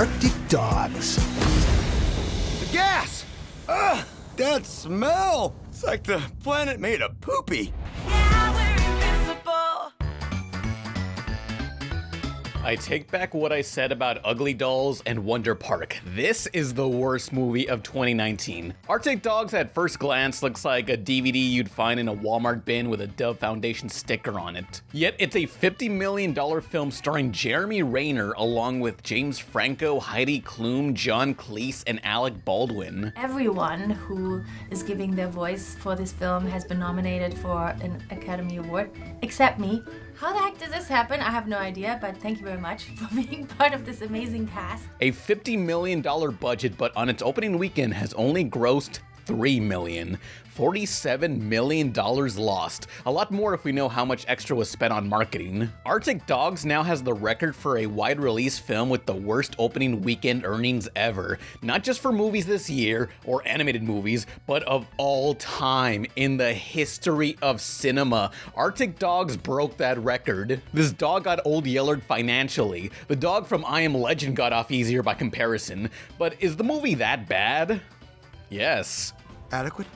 Arctic dogs. The gas! Ugh, that smell! It's like the planet made of poopy. Yeah, we're invincible. I take back what I said about Ugly Dolls and Wonder Park. This is the worst movie of 2019. Arctic Dogs at first glance looks like a DVD you'd find in a Walmart bin with a Dove Foundation sticker on it. Yet it's a $50 million film starring Jeremy Renner along with James Franco, Heidi Klum, John Cleese, and Alec Baldwin. Everyone who is giving their voice for this film has been nominated for an Academy Award, except me. How the heck does this happen? I have no idea, but thank you very much for being part of this amazing cast. A $50 million budget, but on its opening weekend has only grossed $3 million. $47 million lost. A lot more if we know how much extra was spent on marketing. Arctic Dogs now has the record for a wide release film with the worst opening weekend earnings ever. Not just for movies this year, or animated movies, but of all time in the history of cinema. Arctic Dogs broke that record. This dog got old yellered financially. The dog from I Am Legend got off easier by comparison. But is the movie that bad? Yes. Adequate?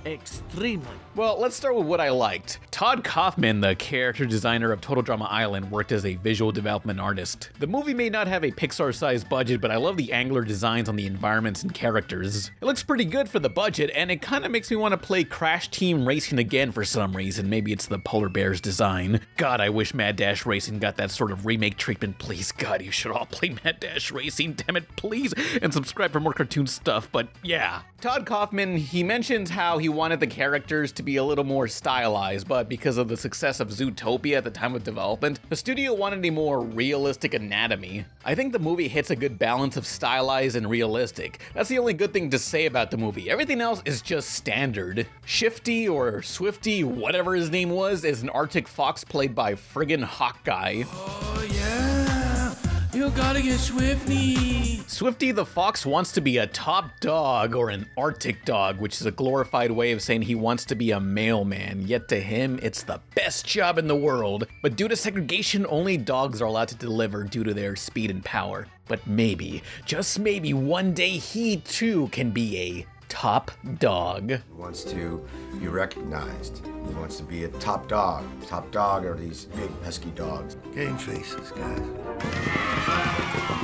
Extremely. Well, let's start with what I liked. Todd Kaufman, the character designer of Total Drama Island, worked as a visual development artist. The movie may not have a Pixar-sized budget, but I love the angular designs on the environments and characters. It looks pretty good for the budget, and it kind of makes me want to play Crash Team Racing again for some reason. Maybe it's the polar bear's design. God, I wish Mad Dash Racing got that sort of remake treatment. Please, God, you should all play Mad Dash Racing, damn it, please, and subscribe for more cartoon stuff, but yeah. Todd Kaufman, he mentions how he wanted the characters to be a little more stylized, but because of the success of Zootopia at the time of development, the studio wanted a more realistic anatomy. I think the movie hits a good balance of stylized and realistic. That's the only good thing to say about the movie. Everything else is just standard. Shifty or Swifty, whatever his name was, is an Arctic fox played by friggin' Hawkeye. Oh yeah, you gotta get Swifty. Swifty the fox wants to be a top dog or an Arctic dog, which is a glorified way of saying he wants to be a mailman, yet to him, it's the best job in the world. But due to segregation, only dogs are allowed to deliver due to their speed and power. But maybe, just maybe, one day he too can be a top dog. He wants to be recognized. He wants to be a top dog. Top dog are these big, pesky dogs. Game faces, guys.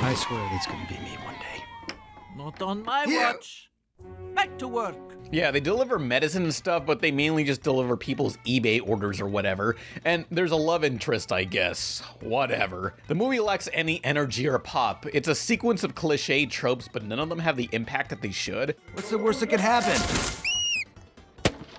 I swear it's gonna be me one day. Not on my watch. Back to work. Yeah, they deliver medicine and stuff, but they mainly just deliver people's eBay orders or whatever. And there's a love interest, I guess. Whatever. The movie lacks any energy or pop. It's a sequence of cliche tropes, but none of them have the impact that they should. What's the worst that could happen?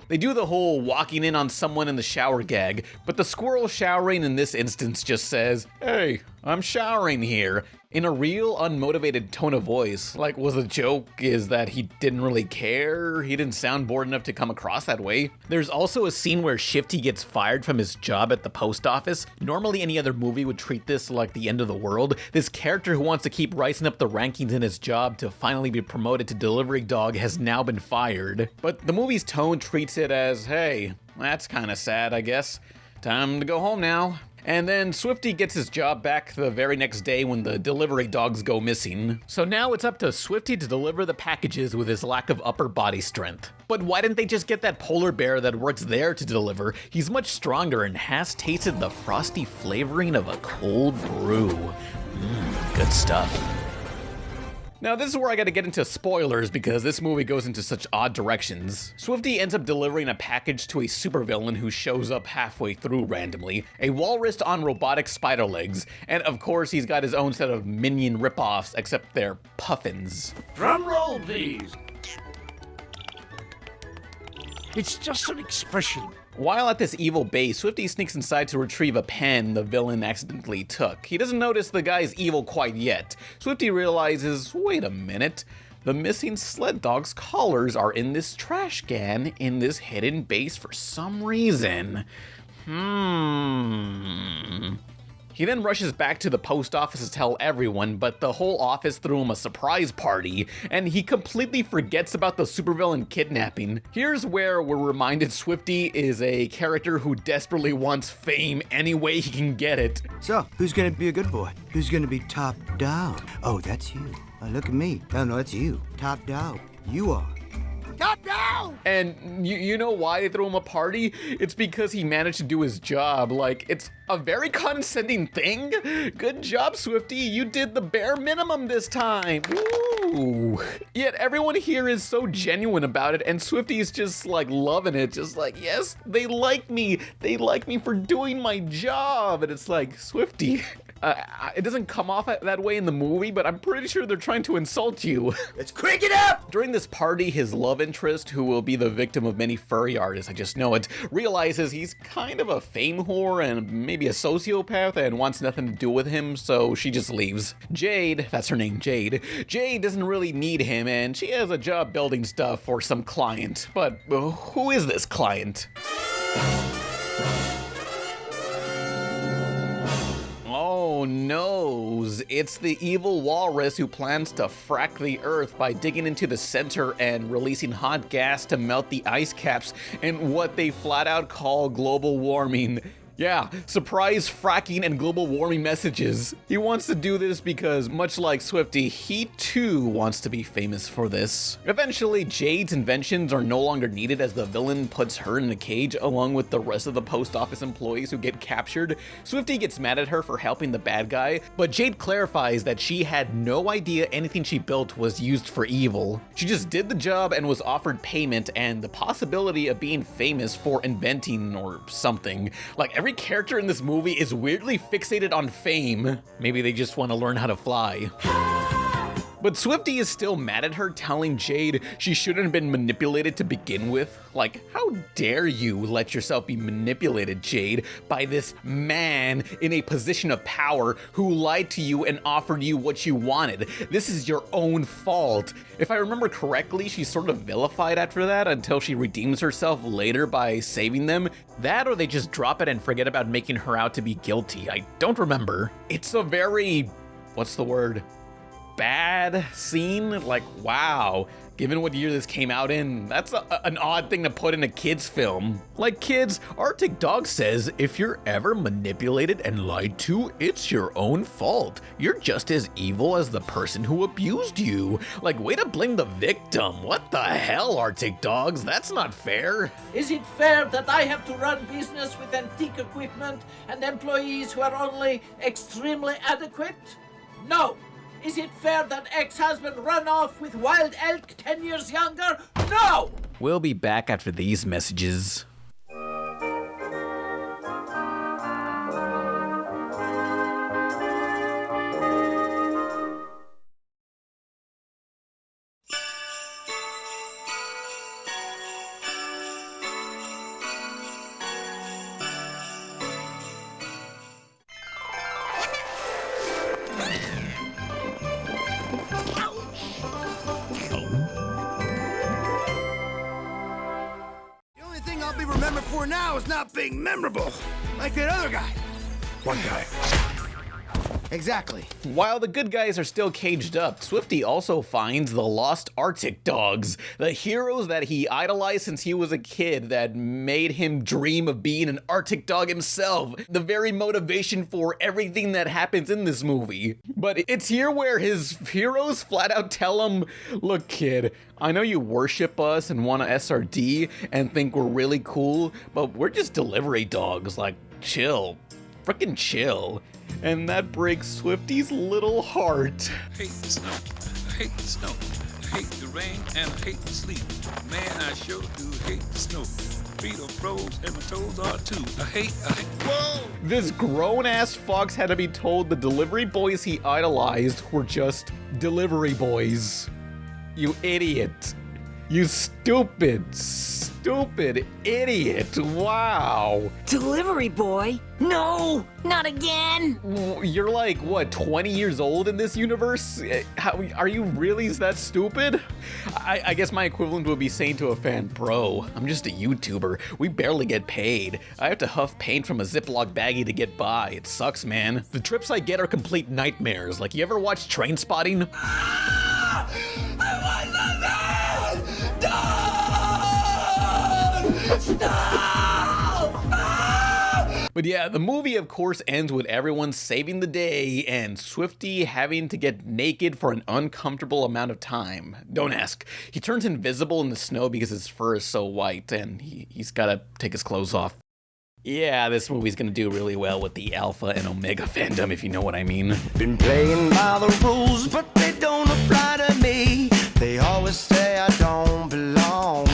They do the whole walking in on someone in the shower gag, but the squirrel showering in this instance just says, "Hey, I'm showering here," in a real unmotivated tone of voice. Like, was the joke is that he didn't really care? He didn't sound bored enough to come across that way. There's also a scene where Shifty gets fired from his job at the post office. Normally any other movie would treat this like the end of the world. This character who wants to keep rising up the rankings in his job to finally be promoted to delivery dog has now been fired. But the movie's tone treats it as, hey, that's kinda sad, I guess. Time to go home now. And then Swifty gets his job back the very next day when the delivery dogs go missing. So now it's up to Swifty to deliver the packages with his lack of upper body strength. But why didn't they just get that polar bear that works there to deliver? He's much stronger and has tasted the frosty flavoring of a cold brew. Good stuff. Now this is where I gotta get into spoilers because this movie goes into such odd directions. Swifty ends up delivering a package to a supervillain who shows up halfway through randomly, a walrus on robotic spider legs, and of course he's got his own set of minion ripoffs, except they're puffins. Drum roll, please. It's just an expression. While at this evil base, Swifty sneaks inside to retrieve a pen the villain accidentally took. He doesn't notice the guy's evil quite yet. Swifty realizes, wait a minute, the missing sled dog's collars are in this trash can in this hidden base for some reason. He then rushes back to the post office to tell everyone, but the whole office threw him a surprise party, and he completely forgets about the supervillain kidnapping. Here's where we're reminded Swifty is a character who desperately wants fame any way he can get it. So, who's gonna be a good boy? Who's gonna be top dog? Oh, that's you. Oh, look at me. Oh, no, that's you. Top dog. You are. Top dog! And you know why they threw him a party? It's because he managed to do his job. Like, it's a very condescending thing. Good job, Swifty. You did the bare minimum this time. Woo! Yet everyone here is so genuine about it, and Swifty is just like loving it. Just like, yes, they like me. They like me for doing my job. And it's like, Swifty. It doesn't come off that way in the movie, but I'm pretty sure they're trying to insult you. Let's crank it up! During this party, his love interest, who will be the victim of many furry artists, I just know it, realizes he's kind of a fame whore and maybe a sociopath and wants nothing to do with him, so she just leaves. Jade, that's her name, Jade. Jade doesn't really need him, and she has a job building stuff for some client. But who is this client? Oh no, it's the evil walrus who plans to frack the earth by digging into the center and releasing hot gas to melt the ice caps in what they flat out call global warming. Yeah, surprise fracking and global warming messages. He wants to do this because, much like Swifty, he too wants to be famous for this. Eventually, Jade's inventions are no longer needed as the villain puts her in a cage along with the rest of the post office employees who get captured. Swifty gets mad at her for helping the bad guy, but Jade clarifies that she had no idea anything she built was used for evil. She just did the job and was offered payment and the possibility of being famous for inventing or something. Like, every character in this movie is weirdly fixated on fame. Maybe they just want to learn how to fly. But Swifty is still mad at her, telling Jade she shouldn't have been manipulated to begin with. Like, how dare you let yourself be manipulated, Jade, by this man in a position of power who lied to you and offered you what you wanted. This is your own fault. If I remember correctly, she's sort of vilified after that until she redeems herself later by saving them. That or they just drop it and forget about making her out to be guilty. I don't remember. It's a very, what's the word? Bad scene. Like, wow, given what year this came out in, that's an odd thing to put in a kid's film. Like, kids, Arctic Dog says if you're ever manipulated and lied to, it's your own fault. You're just as evil as the person who abused you. Like, way to blame the victim. What the hell, Arctic Dogs? That's not fair. Is it fair that I have to run business with antique equipment and employees who are only extremely adequate? No. Is it fair that ex-husband run off with wild elk 10 years younger? No! We'll be back after these messages. Remember for now is not being memorable, like that other guy. What guy? Exactly. While the good guys are still caged up, Swifty also finds the lost Arctic dogs, the heroes that he idolized since he was a kid that made him dream of being an Arctic dog himself, the very motivation for everything that happens in this movie. But it's here where his heroes flat out tell him, look kid, I know you worship us and want to SRD and think we're really cool, but we're just delivery dogs, like chill, frickin' chill. And that breaks Swifty's little heart. I hate the snow, I hate the snow, I hate the rain, and I hate the sleep. Man, I sure do hate the snow. Feet are froze and my toes are too. I hate, whoa! This grown-ass fox had to be told the delivery boys he idolized were just delivery boys. You idiot. You stupid idiot. Wow. Delivery boy? No, not again. You're like, what, 20 years old in this universe? Are you really that stupid? I guess my equivalent would be saying to a fan, bro, I'm just a YouTuber. We barely get paid. I have to huff paint from a Ziploc baggie to get by. It sucks, man. The trips I get are complete nightmares. Like, you ever watch Trainspotting? But yeah, the movie of course ends with everyone saving the day and Swifty having to get naked for an uncomfortable amount of time. Don't ask. He turns invisible in the snow because his fur is so white and he's gotta take his clothes off. Yeah, this movie's gonna do really well with the Alpha and Omega fandom, if you know what I mean. Been playing by the rules, but they don't apply to me. They always say I don't belong.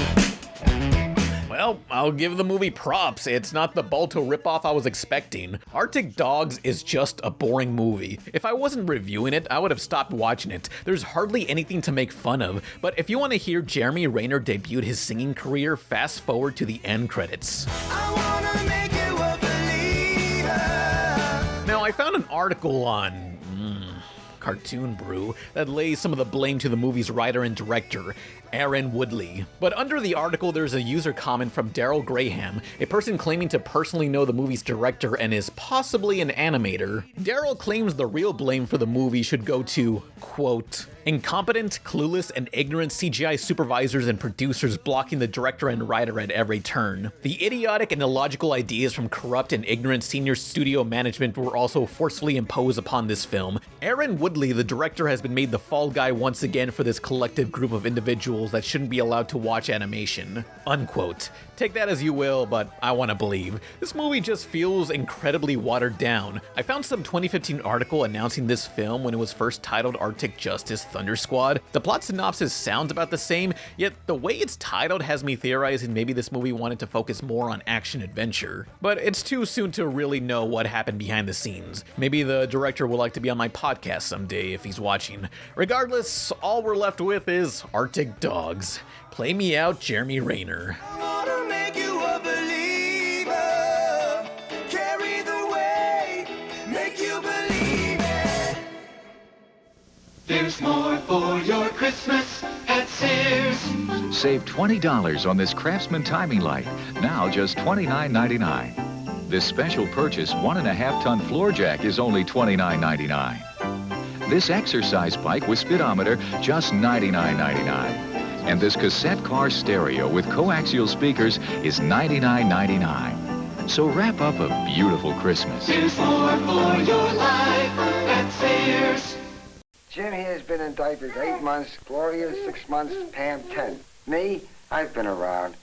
Well, I'll give the movie props. It's not the Balto ripoff I was expecting. Arctic Dogs is just a boring movie. If I wasn't reviewing it, I would have stopped watching it. There's hardly anything to make fun of, but if you want to hear Jeremy Renner debut his singing career, fast forward to the end credits. I wanna make you a believer. Now, I found an article on Cartoon Brew that lays some of the blame to the movie's writer and director, Aaron Woodley. But under the article, there's a user comment from Daryl Graham, a person claiming to personally know the movie's director and is possibly an animator. Daryl claims the real blame for the movie should go to, quote, incompetent, clueless, and ignorant CGI supervisors and producers blocking the director and writer at every turn. The idiotic and illogical ideas from corrupt and ignorant senior studio management were also forcefully imposed upon this film. Aaron Woodley, the director, has been made the fall guy once again for this collective group of individuals that shouldn't be allowed to watch animation. Unquote. Take that as you will, but I want to believe. This movie just feels incredibly watered down. I found some 2015 article announcing this film when it was first titled Arctic Justice Thunder Squad. The plot synopsis sounds about the same, yet the way it's titled has me theorizing maybe this movie wanted to focus more on action-adventure. But it's too soon to really know what happened behind the scenes. Maybe the director would like to be on my podcast someday if he's watching. Regardless, all we're left with is Arctic Dogs. Play me out, Jeremy Renner. I wanna make you a believer. Carry the weight, make you believe it. There's more for your Christmas at Sears. Save $20 on this Craftsman timing light, now just $29.99. This special purchase 1.5-ton floor jack is only $29.99. This exercise bike with speedometer, just $99.99. And this cassette car stereo with coaxial speakers is $99.99. So wrap up a beautiful Christmas. There's more for your life at Sears. Jim here's been in diapers 8 months, Gloria 6 months, Pam 10. Me, I've been around.